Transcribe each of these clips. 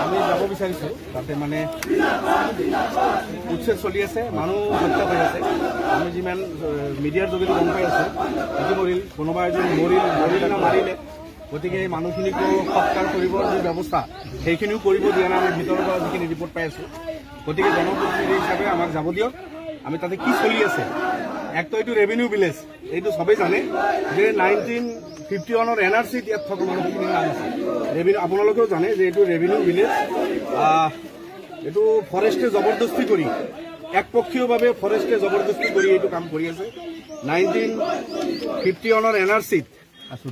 আমি যাব বিচাৰিছো তাতে মানে উচ্ছেদ চলি আছে, মানুহ হত্যা হৈ আছে। আমি যিমান মিডিয়াৰ যোগেদি গম পাই আছো, আজি মৰিল, কোনোবা এজন মৰিলে মাৰিলে, গতিকে এই মানুহখিনিকো সৎকাৰ কৰিবৰ যি ব্যৱস্থা সেইখিনিও কৰিব দিয়া নাই। আমি ভিতৰৰ পৰা যিখিনি ৰিপৰ্ট পাই আছো, গতিকে জনপ্ৰতিনিধি হিচাপে আমাক যাব দিয়ক। আমি তাতে কি চলি আছে, এক তো এইটো ৰেভিনিউ ভিলেজ, এইটো সবেই জানে যে 1951 NRCত ইয়াত থকা মানুহখিনিৰ নাম আছে। আপোনালোকেও জানে যে এইটো ৰেভিনিউ ভিলেজ। এইটো ফৰেষ্টে জবৰদস্তি কৰি, একপক্ষীয়ভাৱে ফৰেষ্টে জবৰদস্তি কৰি এইটো কাম কৰি আছে। 1951 NRCত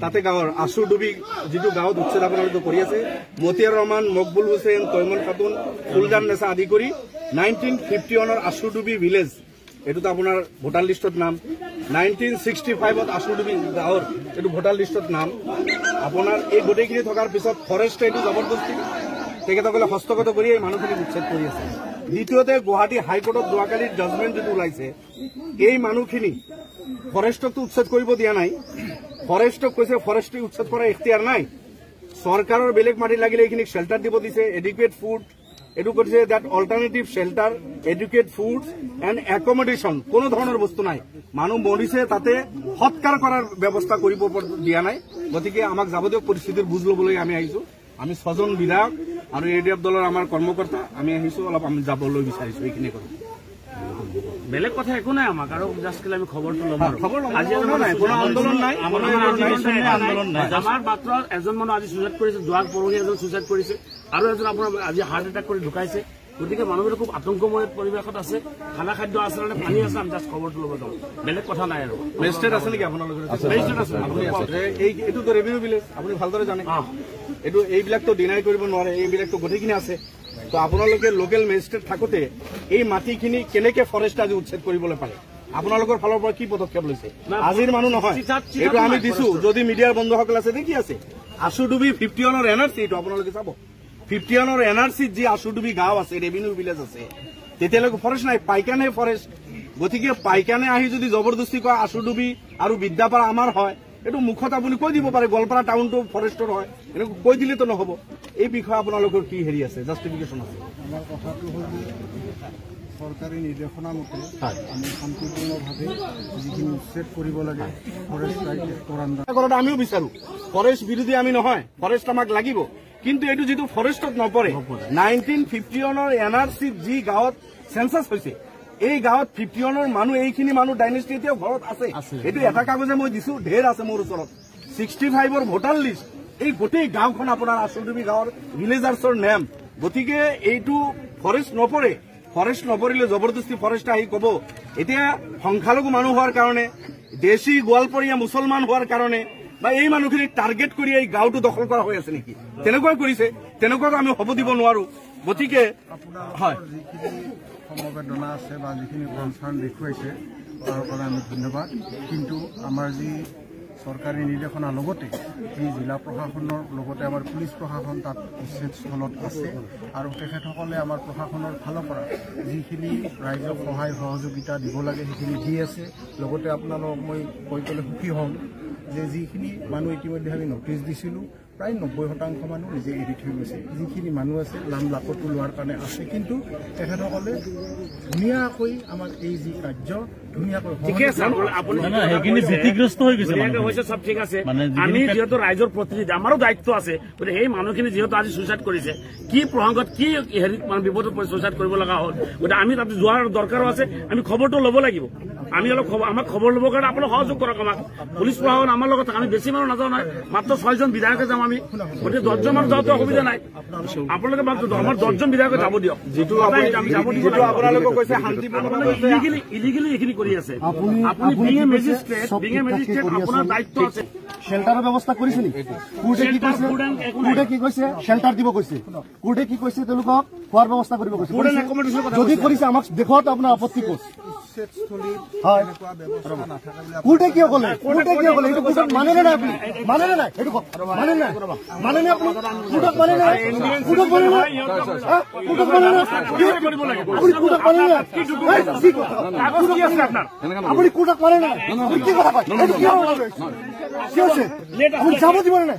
তাতে গাঁৱৰ আচুৰডুবি যিটো গাঁৱত উচ্ছেদ আপোনালোকে কৰি আছে, মতিয়াৰ ৰহমান, মকবুল হুছেইন, তৈমুল খাতুন, ফুলজান নেচা আদি কৰি 1951 আচুৰডুবি ভিলেজ, এইটোতো আপোনাৰ ভোটাৰ লিষ্টত নাম। 1965 আচুৰডুবি গাঁৱৰ এইটো ভোটাৰ লিষ্টত নাম। আপোনাৰ এই গোটেইখিনি থকাৰ পিছত ফৰেষ্টে এইটো জবৰদস্তি তেখেতসকলে হস্তগত কৰি এই মানুহখিনিক উচ্ছেদ কৰি আছে। দ্বিতীয়তে গুৱাহাটী হাইকোৰ্টত যোৱাকালিৰ জাজমেণ্ট যিটো ওলাইছে, এই মানুহখিনি ফৰেষ্টকটো উচ্ছেদ কৰিব দিয়া নাই। ফৰেষ্টক কৈছে ফৰেষ্টে উচ্ছেদ কৰাৰ ইখতিয়াৰ নাই, চৰকাৰৰ বেলেগ মাটি লাগিলে এইখিনিক শ্বেল্টাৰ দিব দিছে, এডুকেট ফুড, এইটো কৈছে that alternative shelter, educate food and accommodation, কোনো ধৰণৰ বস্তু নাই। মানুহ মৰিছে, তাতে সৎকাৰ কৰাৰ ব্যৱস্থা কৰিব দিয়া নাই। গতিকে আমাক যাৱতীয় পৰিস্থিতিৰ বুজ ল'বলৈ আমি আহিছো। আমি 6জন বিধায়ক আৰু ADF দলৰ আমাৰ কৰ্মকৰ্তা আমি আহিছো, অলপ আমি যাবলৈ বিচাৰিছো। এইখিনি কৰো, বেলেগ কথা একো নাই আমাক, আৰু জাষ্ট আমি খবৰটো ল'ম। আজি কোনো আন্দোলন নাই, আমাৰ মাত্ৰ এজন মানুহ আজি চুইচাইড কৰিছে, যোৱা পৰহি এজন চুইচাইড কৰিছে, আৰু এজন আপোনাৰ আজি হাৰ্ট এটাক কৰি ঢুকাইছে। গতিকে মানুহবিলাক খুব আতংকময় পৰিৱেশত আছে। খানা খাদ্য আছে নে পানী আছে, আমি জাষ্ট খবৰটো ল'ব যাওঁ, বেলেগ কথা নাই। আৰু মেজিষ্ট্ৰেট আছে নেকি আপোনালোকৰ? এইটোতো ৰেভিনিউ ভিলেজ, আপুনি ভালদৰে জানে। এইটো এইবিলাকতো ডিনাই কৰিব নোৱাৰে, এইবিলাকতো গোটেইখিনি আছে। তো আপোনালোকে লোকেল মেজিষ্ট্ৰেট থাকোতে এই মাটিখিনি কেনেকে ফৰেষ্ট আজি উচ্ছেদ কৰিবলৈ পালে? আপোনালোকৰ ফালৰ পৰা কি পদক্ষেপ লৈছে? আজিৰ মানুহ নহয়, এইটো আমি দিছো। যদি মিডিয়াৰ বন্ধুসকল আছে, দেখি আছে আচুডুবি 51 NRC, এইটো আপোনালোকে চাব। 51 NRCত যি আচুডুবি গাঁও আছে, ৰেভিনিউ ভিলেজ আছে, তেতিয়ালৈকে ফৰেষ্ট নাই, পাইকানে ফৰেষ্ট। গতিকে পাইকানে আহি যদি জবৰদস্তি কৰা আচুডুবি আৰু বিদ্যাপাৰা আমাৰ হয়, এইটো মুখত আপুনি কৈ দিব পাৰে গোৱালপাৰা টাউনটো ফৰেষ্টৰ হয়, এনেকৈ কৈ দিলেতো নহ'ব। এই বিষয়ে আপোনালোকৰ কি হেৰি আছে, জাষ্টিফিকেশ্যন আছে? আমাৰ কথাটো হ'ল চৰকাৰী নিৰ্দেশনা মতে আমি শান্তিপূৰ্ণভাৱে যিখিনি উচ্ছেদ কৰিব লাগে ফৰেষ্ট কৰাটো আমিও বিচাৰো। ফৰেষ্ট বিৰোধী আমি নহয়, ফৰেষ্ট আমাক লাগিব, কিন্তু এইটো যিটো ফৰেষ্টত নপৰে। 1951 NRCত যি গাঁৱত চেঞ্চাছ হৈছে, এই গাঁৱত 51 মানুহ, এইখিনি মানুহ ডাইনেষ্টি এতিয়াও ঘৰত আছে। এইটো এটা কাগজে মই দিছো, ঢেৰ আছে মোৰ ওচৰত। 65 ভোটাৰ লিষ্ট, এই গোটেই গাঁওখন আপোনাৰ আচুডুবি গাঁৱৰ ভিলেজাৰ্ছৰ নেম। গতিকে এইটো ফৰেষ্ট নপৰে, ফৰেষ্ট নপৰিলে জবৰদস্তি ফৰেষ্ট আহি কব। এতিয়া সংখ্যালঘু মানুহ হোৱাৰ কাৰণে, দেশী গোৱালপৰীয়া মুছলমান হোৱাৰ কাৰণে, বা এই মানুহখিনিক টাৰ্গেট কৰি এই গাঁওটো দখল কৰা হৈ আছে নেকি? তেনেকুৱাই কৰিছে, তেনেকুৱাকৈ আমি হ'ব দিব নোৱাৰো। গতিকে হয়, সমবেদনা আছে বা যিখিনি কনচাৰ্ণ দেখুৱাইছে তাৰ কাৰণে আমি ধন্যবাদ। কিন্তু আমাৰ যি চৰকাৰী নিৰ্দেশনা লগতে এই জিলা প্ৰশাসনৰ লগতে আমাৰ পুলিচ প্ৰশাসন তাত উচ্ছেদস্থলত আছে, আৰু তেখেতসকলে আমাৰ প্ৰশাসনৰ ফালৰ পৰা যিখিনি ৰাইজক সহায় সহযোগিতা দিব লাগে সেইখিনি দি আছে। লগতে আপোনালোকক মই কৈ পেলাই সুখী হ'ম যে যিখিনি মানুহ ইতিমধ্যে আমি নটিচ দিছিলোঁ, প্ৰায় 90% মানুহ নিজে এৰি থৈ গৈছে। যিখিনি মানুহ আছে নাম লাপতো লোৱাৰ কাৰণে আছে, কিন্তু তেখেতসকলে ধুনীয়াকৈ আমাক এই যি কাৰ্য ধুনীয়াকৈ চব ঠিক আছে। আমি যিহেতু ৰাইজৰ প্ৰতিনিধি, আমাৰো দায়িত্ব আছে। গতিকে সেই মানুহখিনি যিহেতু আজি চুইচাইড কৰিছে, কি প্ৰসংগত কি হেৰিত মানে বিপদত চুইচাইড কৰিব লগা হ'ল, গতিকে আমি তাতে যোৱাৰ দৰকাৰো আছে। আমি খবৰটো ল'ব লাগিব। আমি অলপ আমাক খবৰ ল'বৰ কাৰণে আপোনালোক সহযোগ কৰক। আমাক পুলিচ প্ৰশাসন আমাৰ লগত, আমি বেছি মানুহ নাযাওঁ নহয়, মাত্ৰ 6জন বিধায়কে যাম আমি। গতিকে 10জন মানুহ যাওঁতে অসুবিধা নাই। আপোনালোকে আমাৰ 10জন বিধায়কে যাব দিয়ক। যিটো আপোনালোকে কৈছে ইলিগেলি এইখিনি কৰি আছে, আপুনি বিং এ মেজিষ্ট্ৰেট আপোনাৰ দায়িত্ব আছে। শ্বেল্টাৰৰ ব্যৱস্থা কৰিছে নেকি? কোৰ্টে কি কৈছে? শ্বেল্টাৰ দিব কৈছে। কোৰ্টে কি কৈছে? তেওঁলোকক খোৱাৰ ব্যৱস্থা কৰিব কৈছে। যদি কৰিছে আমাক দেখুৱাওক আপোনাৰ আপত্তি ক'ত? উচ্ছেদস্থলীত হয় এনেকুৱা ব্যৱস্থা নাথাকে বুলি কোৰ্টে কিয় ক'লে এইটো কোৰ্টত মানে নে নাই আপুনি মানে নে নাই সেইটো মানে নাই মানে নে আপুনি কোৰ্টত মানে নাই কোৰ্টত মানে নাই কোৰ্টত মানে নাই আপুনি কোৰ্টত মানে নাই আপুনি কোৰ্টত মানে নাই কি কথা কয় এইটো কিয় কি হৈছে আপুনি যাব দিব নাই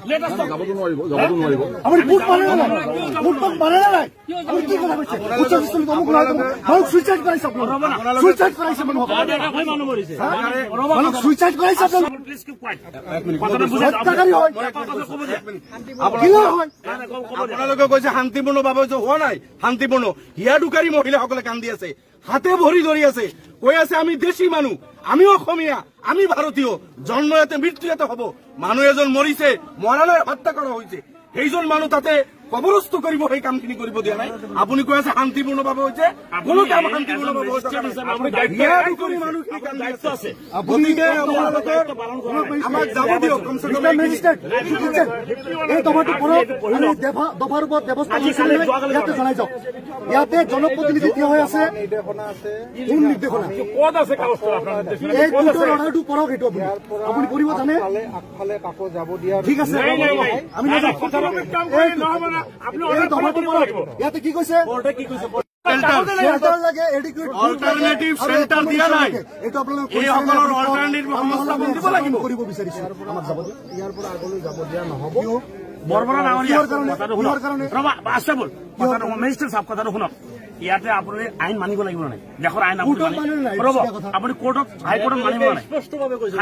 আপুনি কোৰ্ট মানে নাই কোৰ্টত মানে নাই আপুনি কি কথা কৈছে উচ্চস্থলীত অমুক মানুহ সুইচাইড কৰাইছে আপোনালোক সুইচাইড কৰাইছে মানুহক সুইচাইড কৰাইছে আপোনালোকে কৈছে শান্তিপূৰ্ণ ভাৱে হোৱা নাই শান্তিপূৰ্ণ হিয়া দোকাৰী মহিলাসকলে কান্দি আছে হাতে ভৰি ধৰি আছে কৈ আছে আমি দেশী মানুহ আমি অসমীয়া আমি ভাৰতীয় জন্ম ইয়াতে মৃত্যু ইয়াতে হব মানুহ এজন মৰিছে মৰা নাই হত্যা কৰা হৈছে সেইজন মানুহ তাতে কবৰস্থ কৰিব সেই কামখিনি কৰিব দিয়া নাই আপুনি কৈ আছে শান্তিপূৰ্ণভাৱে হৈছে কোনো কাম শান্তিপূৰ্ণভাৱে গতিকে আমাক যাব দিয়ক দফাৰ ওপৰত ব্যৱস্থা ইয়াতে জনাই যাওক ইয়াতে জনপ্ৰতিনিধি থিয় হৈ আছে কোন নিৰ্দেশনা এই কোৰ্টৰ অৰ্ডাৰটো পঢ়ক এইটো আপুনি কৰিব জানে আগফালে কাকো যাব দিয়া ঠিক আছে আমি ইয়াতে কি কৈছে অল্টাৰনেটিভ চেণ্টাৰ দিয়া নাই এইটো আপোনালোকে এইসকলৰ অল্টাৰনেটিভ দিব লাগিব কৰিব বিচাৰিছো আমাক যাব ইয়াৰ পৰা আগলৈ যাব দিয়া নহ'ব বৰবৰা ডাঙৰীয়া মেজিষ্ট্ৰেট চাওক কথাটো শুনক ইয়াতে আপুনি আইন মানিব লাগিব নাই দেশৰ আইন ৰ'ব আপুনি কোৰ্টত হাইকোৰ্টত মানিব নাই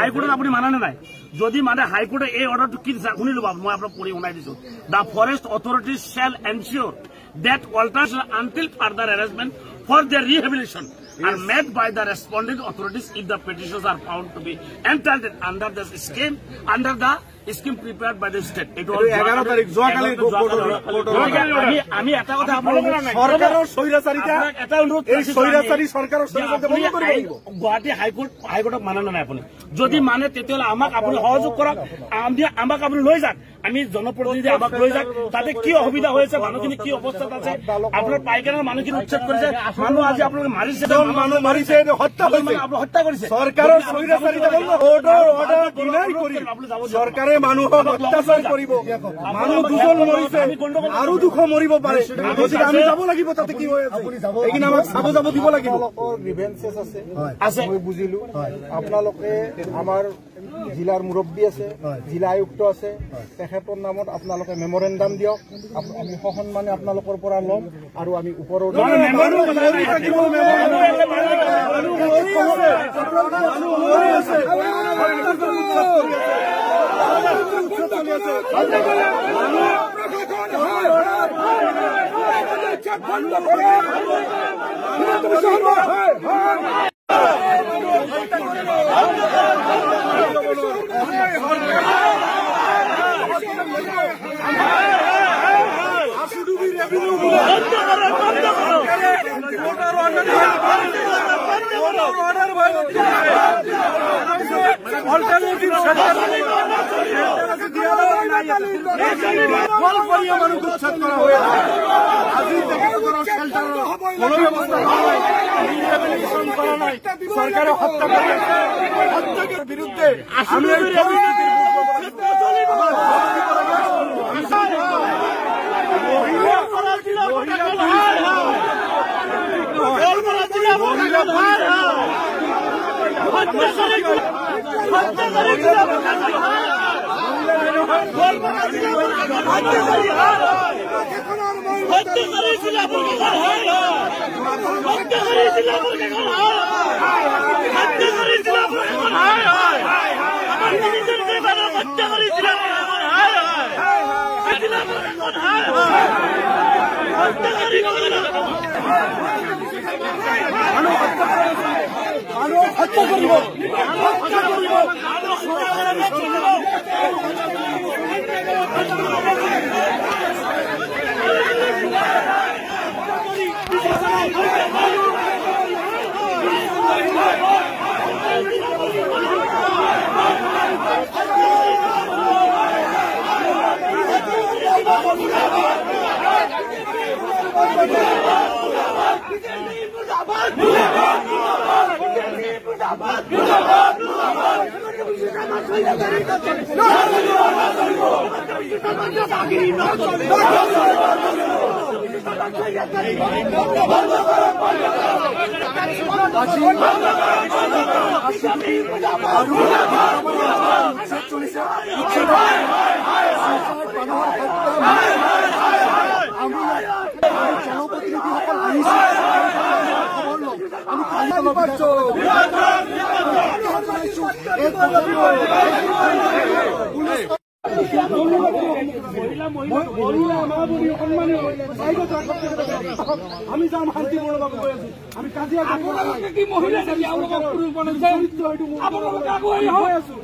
হাইকোৰ্টত আপুনি মানে নাই যদি মানে হাইকোৰ্টে এই অৰ্ডাৰটো কি দিছে শুনি ল'ব মই আপোনাক পঢ়ি শুনাই দিছো the forest authorities shall ensure that alterations until further arrangement for their rehabilitation are made by the responding authorities if the petitions are found to be entitled under the scheme prepared by the state. 11 তাৰিখ যোৱাকালি আমি এটা কথা আপোনালোক চৰকাৰৰ স্বৈৰাচাৰিতা এটা অনুৰোধ এই স্বৈৰাচাৰী চৰকাৰৰ গুৱাহাটী হাইকোৰ্টক মানে নাই আপুনি যদি মানে তেতিয়াহ'লে আমাক আপুনি সহযোগ কৰক আমাক আপুনি লৈ যাওক আমি জনপ্ৰতিনিধি আমাক লৈ যাওক তাতে কি অসুবিধা হৈছে মানুহখিনি কি অৱস্থাত আছে আপোনাৰ পাইকানাৰ মানুহখিনি উচ্ছেদ কৰিছে মানুহ আজি আপোনালোকে মাৰিছে মানুহ মাৰিছে হত্যা কৰিছে চৰকাৰৰ স্বৈৰাচাৰিতা অৰ্ডাৰ ডিনাই কৰি চৰকাৰে মানুহক অত্যাচাৰ কৰিব মানুহ দুজন মৰিছে আৰু দুশ মৰিব পাৰে গতিকে আমি যাব লাগিব তাতে কি হৈ আছে এইখিনি আমাক যাব দিব লাগিব গ্ৰিভেন্সেছ আছে মই বুজিলো আপোনালোকে আমাৰ জিলাৰ মুৰব্বী আছে জিলা আয়ুক্ত আছে তেখেতৰ নামত আপোনালোকে মেমৰেণ্ডাম দিয়ক আমি সসন্মানে আপোনালোকৰ পৰা ল'ম আৰু আমি ওপৰৰ চৰকাৰে হত্যা বিৰুদ্ধে আমি আমি যাম শান্তিপূৰ্ণভাৱে গৈ আছো আমি কাজিয়া কৰি আছো